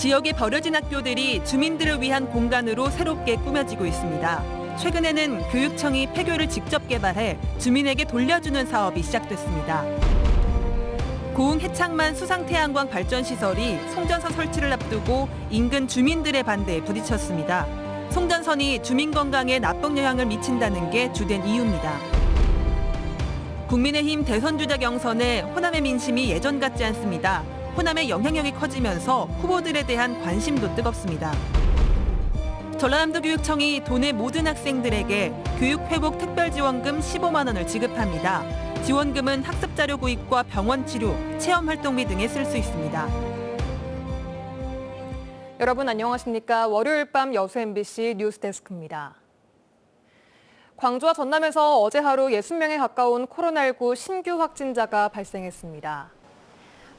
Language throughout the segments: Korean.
지역에 버려진 학교들이 주민들을 위한 공간으로 새롭게 꾸며지고 있습니다. 최근에는 교육청이 폐교를 직접 개발해 주민에게 돌려주는 사업이 시작됐습니다. 고흥 해창만 수상태양광 발전시설이 송전선 설치를 앞두고 인근 주민들의 반대에 부딪혔습니다. 송전선이 주민 건강에 나쁜 영향을 미친다는 게 주된 이유입니다. 국민의힘 대선주자 경선에 호남의 민심이 예전 같지 않습니다. 호남의 영향력이 커지면서 후보들에 대한 관심도 뜨겁습니다. 전라남도 교육청이 도내 모든 학생들에게 교육회복 특별지원금 15만 원을 지급합니다. 지원금은 학습자료 구입과 병원 치료, 체험활동비 등에 쓸 수 있습니다. 여러분 안녕하십니까? 월요일 밤 여수 MBC 뉴스데스크입니다. 광주와 전남에서 어제 하루 60명에 가까운 코로나19 신규 확진자가 발생했습니다.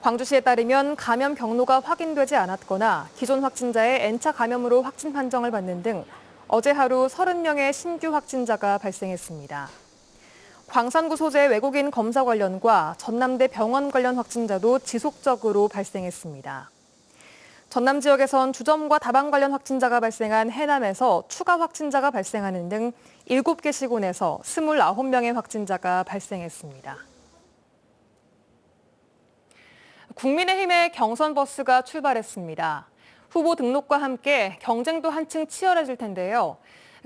광주시에 따르면 감염 경로가 확인되지 않았거나 기존 확진자의 N차 감염으로 확진 판정을 받는 등 어제 하루 30명의 신규 확진자가 발생했습니다. 광산구 소재 외국인 검사 관련과 전남대 병원 관련 확진자도 지속적으로 발생했습니다. 전남 지역에선 주점과 다방 관련 확진자가 발생한 해남에서 추가 확진자가 발생하는 등 7개 시군에서 29명의 확진자가 발생했습니다. 국민의힘의 경선 버스가 출발했습니다. 후보 등록과 함께 경쟁도 한층 치열해질 텐데요.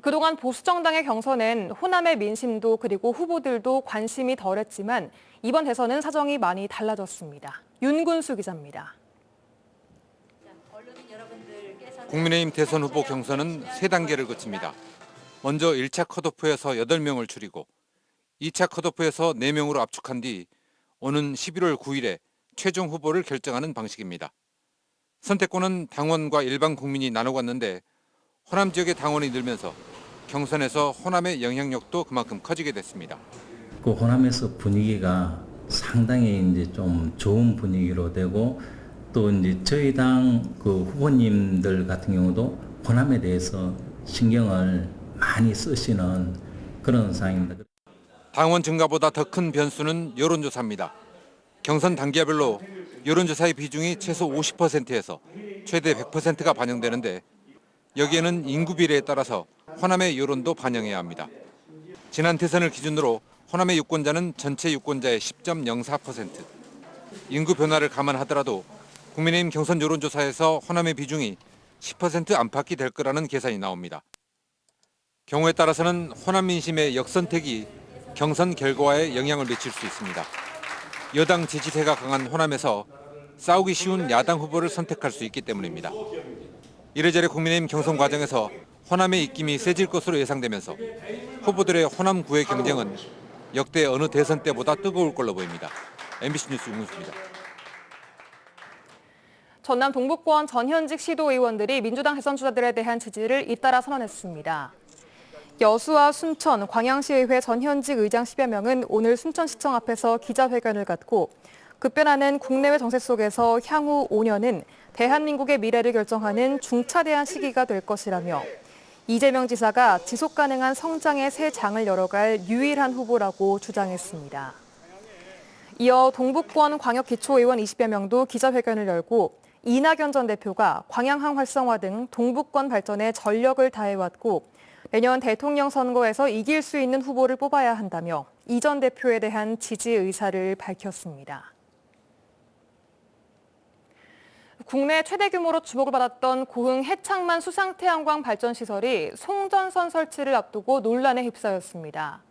그동안 보수정당의 경선엔 호남의 민심도 그리고 후보들도 관심이 덜했지만 이번 대선은 사정이 많이 달라졌습니다. 윤군수 기자입니다. 국민의힘 대선 후보 경선은 3단계를 거칩니다. 먼저 1차 컷오프에서 8명을 줄이고 2차 컷오프에서 4명으로 압축한 뒤 오는 11월 9일에 최종 후보를 결정하는 방식입니다. 선택권은 당원과 일반 국민이 나눠갔는데 호남 지역의 당원이 늘면서 경선에서 호남의 영향력도 그만큼 커지게 됐습니다. 그 호남에서 분위기가 상당히 이제 좀 좋은 분위기로 되고 또 이제 저희 당 그 후보님들 같은 경우도 호남에 대해서 신경을 많이 쓰시는 그런 상황입니다. 당원 증가보다 더 큰 변수는 여론조사입니다. 경선 단계별로 여론조사의 비중이 최소 50%에서 최대 100%가 반영되는데 여기에는 인구 비례에 따라서 호남의 여론도 반영해야 합니다. 지난 대선을 기준으로 호남의 유권자는 전체 유권자의 10.04%. 인구 변화를 감안하더라도 국민의힘 경선 여론조사에서 호남의 비중이 10% 안팎이 될 거라는 계산이 나옵니다. 경우에 따라서는 호남 민심의 역선택이 경선 결과에 영향을 미칠 수 있습니다. 여당 지지세가 강한 호남에서 싸우기 쉬운 야당 후보를 선택할 수 있기 때문입니다. 이래저래 국민의힘 경선 과정에서 호남의 입김이 세질 것으로 예상되면서 후보들의 호남 구의 경쟁은 역대 어느 대선 때보다 뜨거울 걸로 보입니다. MBC 뉴스 윤문수입니다. 전남 동북권 전현직 시도의원들이 민주당 대선 주자들에 대한 지지를 잇따라 선언했습니다. 여수와 순천, 광양시의회 전현직 의장 10여 명은 오늘 순천시청 앞에서 기자회견을 갖고 급변하는 국내외 정세 속에서 향후 5년은 대한민국의 미래를 결정하는 중차대한 시기가 될 것이라며 이재명 지사가 지속 가능한 성장의 새 장을 열어갈 유일한 후보라고 주장했습니다. 이어 동북권 광역기초의원 20여 명도 기자회견을 열고 이낙연 전 대표가 광양항 활성화 등 동북권 발전에 전력을 다해왔고 내년 대통령 선거에서 이길 수 있는 후보를 뽑아야 한다며 이 전 대표에 대한 지지 의사를 밝혔습니다. 국내 최대 규모로 주목을 받았던 고흥 해창만 수상태양광 발전시설이 송전선 설치를 앞두고 논란에 휩싸였습니다.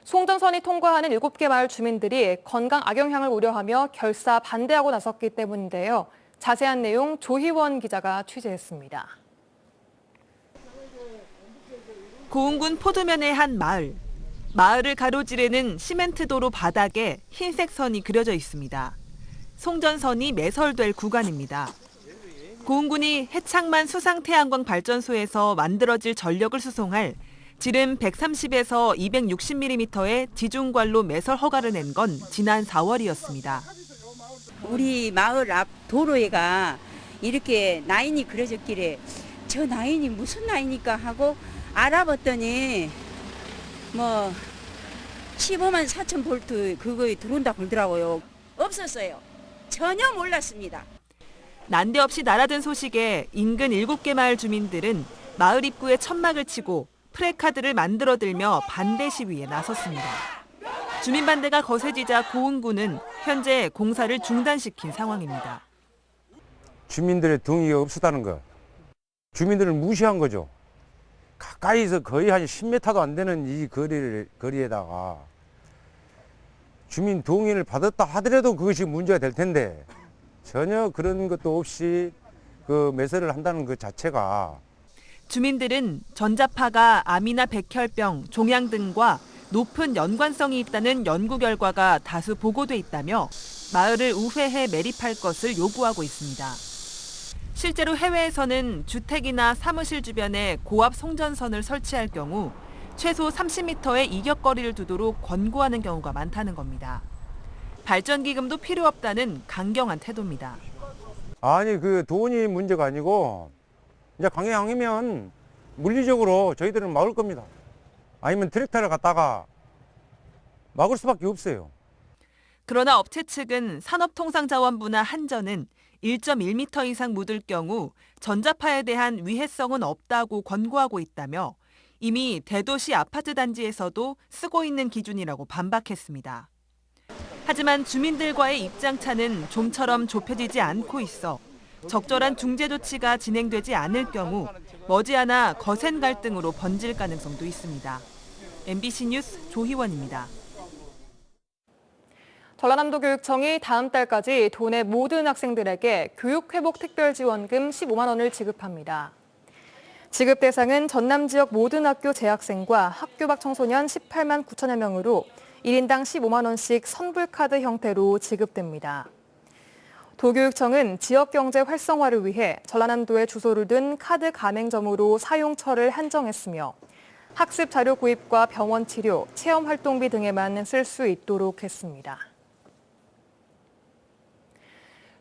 송전선이 통과하는 7개 마을 주민들이 건강 악영향을 우려하며 결사 반대하고 나섰기 때문인데요. 자세한 내용 조희원 기자가 취재했습니다. 고흥군 포도면의 한 마을. 마을을 가로지르는 시멘트 도로 바닥에 흰색 선이 그려져 있습니다. 송전선이 매설될 구간입니다. 고흥군이 해창만 수상태양광 발전소에서 만들어질 전력을 수송할 지름 130에서 260mm의 지중관로 매설 허가를 낸 건 지난 4월이었습니다. 우리 마을 앞 도로에가 이렇게 라인이 그려졌길래 저 라인이 무슨 라인일까 하고 알아봤더니 뭐 15만 4천 볼트 그거에 들어온다 그러더라고요. 없었어요. 전혀 몰랐습니다. 난데없이 날아든 소식에 인근 7개 마을 주민들은 마을 입구에 천막을 치고 프래카드를 만들어 들며 반대 시위에 나섰습니다. 주민 반대가 거세지자 고흥군은 현재 공사를 중단시킨 상황입니다. 주민들의 동의가 없었다는 것, 주민들을 무시한 거죠. 가까이서 거의 한 10m도 안 되는 이 거리에다가 주민 동의를 받았다 하더라도 그것이 문제가 될 텐데 전혀 그런 것도 없이 그 매설을 한다는 것 자체가. 주민들은 전자파가 암이나 백혈병, 종양 등과 높은 연관성이 있다는 연구 결과가 다수 보고돼 있다며 마을을 우회해 매립할 것을 요구하고 있습니다. 실제로 해외에서는 주택이나 사무실 주변에 고압 송전선을 설치할 경우 최소 30m의 이격거리를 두도록 권고하는 경우가 많다는 겁니다. 발전기금도 필요 없다는 강경한 태도입니다. 아니 그 돈이 문제가 아니고 이제 강행하면 물리적으로 저희들은 막을 겁니다. 아니면 트랙터를 갖다가 막을 수밖에 없어요. 그러나 업체 측은 산업통상자원부나 한전은 1.1m 이상 묻을 경우 전자파에 대한 위해성은 없다고 권고하고 있다며 이미 대도시 아파트 단지에서도 쓰고 있는 기준이라고 반박했습니다. 하지만 주민들과의 입장차는 좀처럼 좁혀지지 않고 있어 적절한 중재 조치가 진행되지 않을 경우 머지않아 거센 갈등으로 번질 가능성도 있습니다. MBC 뉴스 조희원입니다. 전라남도 교육청이 다음 달까지 도내 모든 학생들에게 교육회복특별지원금 15만 원을 지급합니다. 지급 대상은 전남 지역 모든 학교 재학생과 학교 밖 청소년 18만 9천여 명으로 1인당 15만 원씩 선불카드 형태로 지급됩니다. 도교육청은 지역 경제 활성화를 위해 전라남도에 주소를 둔 카드 가맹점으로 사용처를 한정했으며 학습 자료 구입과 병원 치료, 체험 활동비 등에만 쓸 수 있도록 했습니다.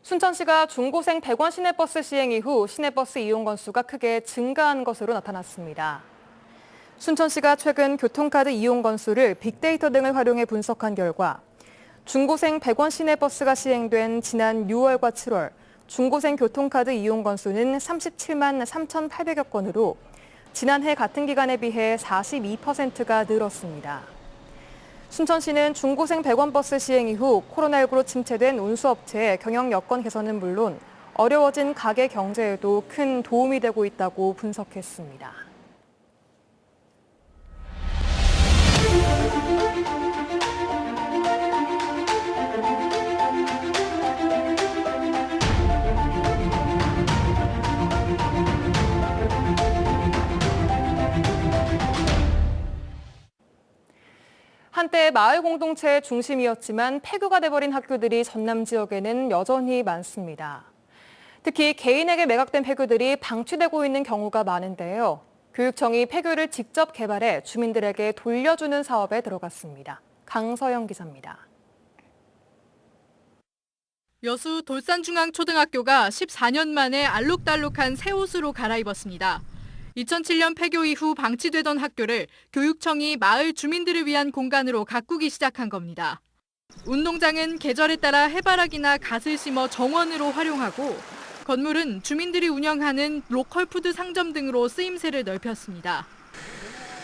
순천시가 중고생 100원 시내버스 시행 이후 시내버스 이용 건수가 크게 증가한 것으로 나타났습니다. 순천시가 최근 교통카드 이용 건수를 빅데이터 등을 활용해 분석한 결과 중고생 100원 시내버스가 시행된 지난 6월과 7월 중고생 교통카드 이용 건수는 37만 3,800여 건으로 지난해 같은 기간에 비해 42%가 늘었습니다. 순천시는 중고생 100원 버스 시행 이후 코로나19로 침체된 운수업체의 경영 여건 개선은 물론 어려워진 가게 경제에도 큰 도움이 되고 있다고 분석했습니다. 한때 마을 공동체의 중심이었지만 폐교가 돼버린 학교들이 전남 지역에는 여전히 많습니다. 특히 개인에게 매각된 폐교들이 방치되고 있는 경우가 많은데요. 교육청이 폐교를 직접 개발해 주민들에게 돌려주는 사업에 들어갔습니다. 강서영 기자입니다. 여수 돌산중앙초등학교가 14년 만에 알록달록한 새 옷으로 갈아입었습니다. 2007년 폐교 이후 방치되던 학교를 교육청이 마을 주민들을 위한 공간으로 가꾸기 시작한 겁니다. 운동장은 계절에 따라 해바라기나 갓을 심어 정원으로 활용하고 건물은 주민들이 운영하는 로컬푸드 상점 등으로 쓰임새를 넓혔습니다.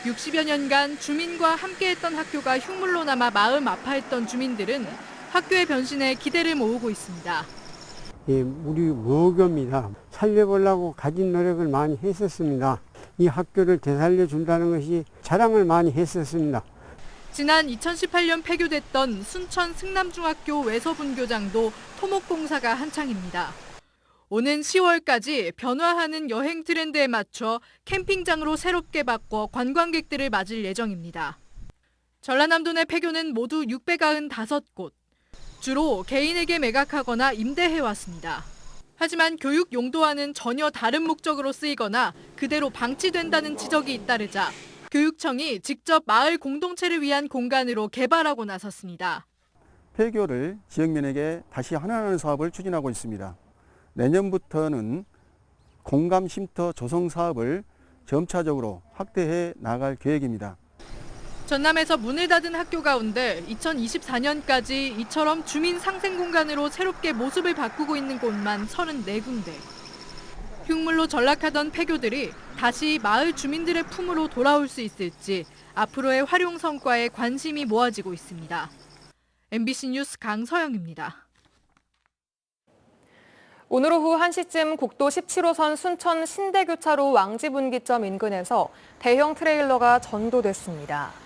60여 년간 주민과 함께했던 학교가 흉물로 남아 마음 아파했던 주민들은 학교의 변신에 기대를 모으고 있습니다. 예, 우리 모교입니다. 살려보려고 가진 노력을 많이 했었습니다. 이 학교를 되살려준다는 것이 자랑을 많이 했었습니다. 지난 2018년 폐교됐던 순천 승남중학교 외서분교장도 토목공사가 한창입니다. 오는 10월까지 변화하는 여행 트렌드에 맞춰 캠핑장으로 새롭게 바꿔 관광객들을 맞을 예정입니다. 전라남도 내 폐교는 모두 695곳. 주로 개인에게 매각하거나 임대해왔습니다. 하지만 교육 용도와는 전혀 다른 목적으로 쓰이거나 그대로 방치된다는 지적이 잇따르자 교육청이 직접 마을 공동체를 위한 공간으로 개발하고 나섰습니다. 폐교를 지역민에게 다시 환원하는 사업을 추진하고 있습니다. 내년부터는 공감 쉼터 조성 사업을 점차적으로 확대해 나갈 계획입니다. 전남에서 문을 닫은 학교 가운데 2024년까지 이처럼 주민 상생 공간으로 새롭게 모습을 바꾸고 있는 곳만 34군데. 흉물로 전락하던 폐교들이 다시 마을 주민들의 품으로 돌아올 수 있을지 앞으로의 활용 성과에 관심이 모아지고 있습니다. MBC 뉴스 강서영입니다. 오늘 오후 1시쯤 국도 17호선 순천 신대교차로 왕지분기점 인근에서 대형 트레일러가 전도됐습니다.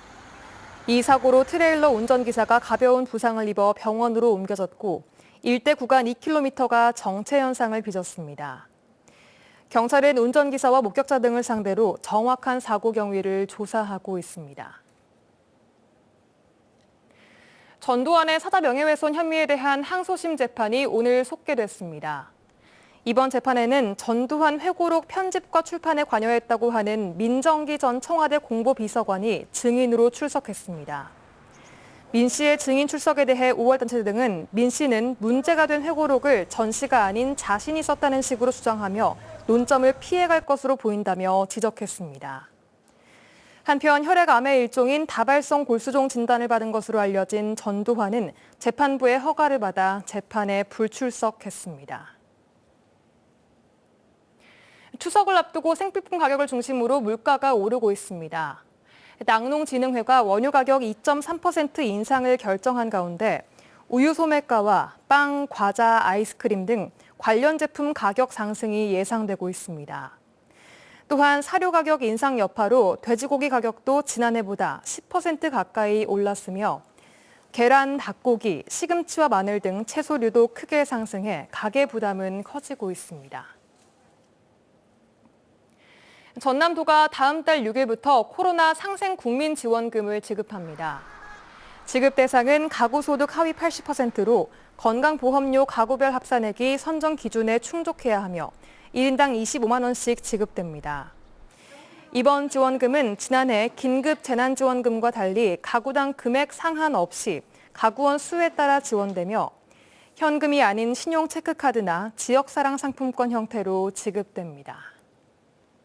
이 사고로 트레일러 운전기사가 가벼운 부상을 입어 병원으로 옮겨졌고 일대 구간 2km가 정체 현상을 빚었습니다. 경찰은 운전기사와 목격자 등을 상대로 정확한 사고 경위를 조사하고 있습니다. 전두환의 사자 명예훼손 혐의에 대한 항소심 재판이 오늘 속개됐습니다. 이번 재판에는 전두환 회고록 편집과 출판에 관여했다고 하는 민정기 전 청와대 공보비서관이 증인으로 출석했습니다. 민 씨의 증인 출석에 대해 5월단체 등은 민 씨는 문제가 된 회고록을 전 씨가 아닌 자신이 썼다는 식으로 주장하며 논점을 피해갈 것으로 보인다며 지적했습니다. 한편 혈액암의 일종인 다발성 골수종 진단을 받은 것으로 알려진 전두환은 재판부의 허가를 받아 재판에 불출석했습니다. 추석을 앞두고 생필품 가격을 중심으로 물가가 오르고 있습니다. 낙농진흥회가 원유 가격 2.3% 인상을 결정한 가운데 우유 소매가와 빵, 과자, 아이스크림 등 관련 제품 가격 상승이 예상되고 있습니다. 또한 사료 가격 인상 여파로 돼지고기 가격도 지난해보다 10% 가까이 올랐으며 계란, 닭고기, 시금치와 마늘 등 채소류도 크게 상승해 가계 부담은 커지고 있습니다. 전남도가 다음 달 6일부터 코로나 상생 국민 지원금을 지급합니다. 지급 대상은 가구 소득 하위 80%로 건강보험료 가구별 합산액이 선정 기준에 충족해야 하며 1인당 25만 원씩 지급됩니다. 이번 지원금은 지난해 긴급 재난지원금과 달리 가구당 금액 상한 없이 가구원 수에 따라 지원되며 현금이 아닌 신용 체크카드나 지역사랑 상품권 형태로 지급됩니다.